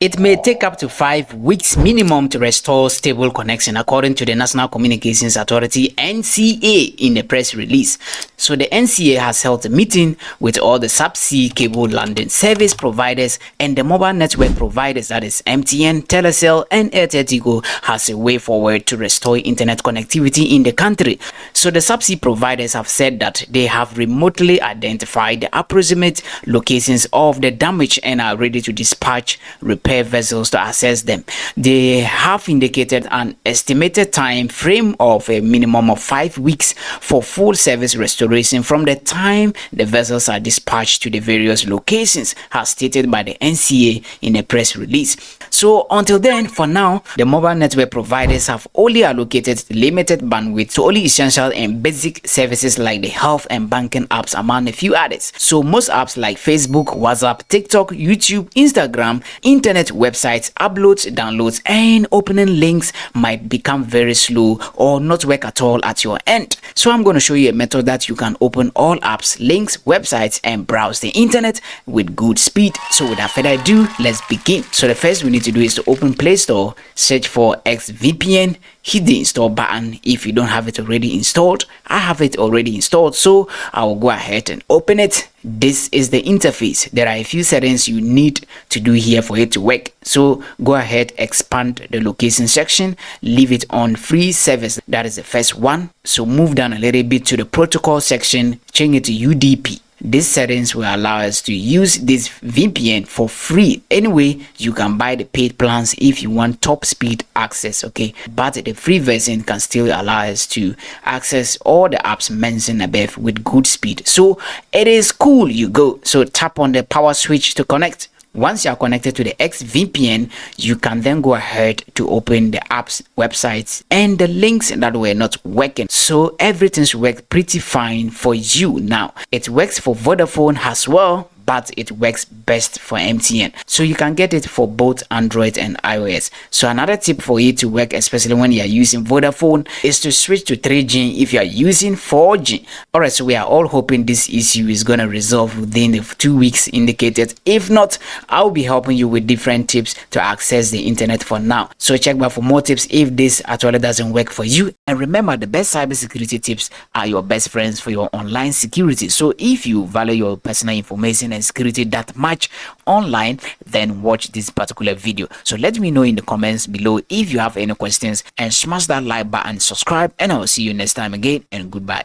It may take up to 5 weeks minimum to restore stable connection, according to the National Communications Authority (NCA) in a press release. So the NCA has held a meeting with all the subsea cable landing service providers and the mobile network providers, that is MTN, Telecel, and Tigo, has a way forward to restore internet connectivity in the country. So the subsea providers have said that they have remotely identified the approximate locations of the damage and are ready to dispatch repair vessels to assess them. They have indicated an estimated time frame of a minimum of 5 weeks for full service restoration from the time the vessels are dispatched to the various locations, as stated by the NCA in a press release. So until then, for now, the mobile network providers have only allocated limited bandwidth to only essential and basic services like the health and banking apps, among a few others. So most apps like Facebook, WhatsApp, TikTok, YouTube, Instagram, internet websites, uploads, downloads, and opening links might become very slow or not work at all at your end. So I'm going to show you a method that you can open all apps, links, websites, and browse the internet with good speed. So without further ado, let's begin. So the first we need to do is to open Play Store, search for XVPN, hit the install button if you don't have it already installed. I have it already installed, so I will go ahead and open it. This is the interface. There are a few settings you need to do here for it to work. So go ahead, expand the location section, leave it on free service. That is the first one. So move down a little bit to the protocol section, change it to UDP. These settings will allow us to use this VPN for free. Anyway, you can buy the paid plans if you want top speed access, okay? But the free version can still allow us to access all the apps mentioned above with good speed. So it is cool. You go. So tap on the power switch to connect. Once you are connected to the XVPN, you can then go ahead to open the apps, websites, and the links that were not working. So everything's worked pretty fine for you now. It works for Vodafone as well, but it works best for MTN. So you can get it for both Android and iOS. So another tip for it to work, especially when you are using Vodafone, is to switch to 3G if you are using 4G. Alright, so we are all hoping this issue is going to resolve within the 2 weeks indicated. If not, I'll be helping you with different tips to access the internet for now. So check back for more tips if this actually doesn't work for you. And remember, the best cybersecurity tips are your best friends for your online security. So if you value your personal information and security that much online, then watch this particular video. So let me know in the comments below if you have any questions, and smash that like button, subscribe, and I'll see you next time again, and goodbye.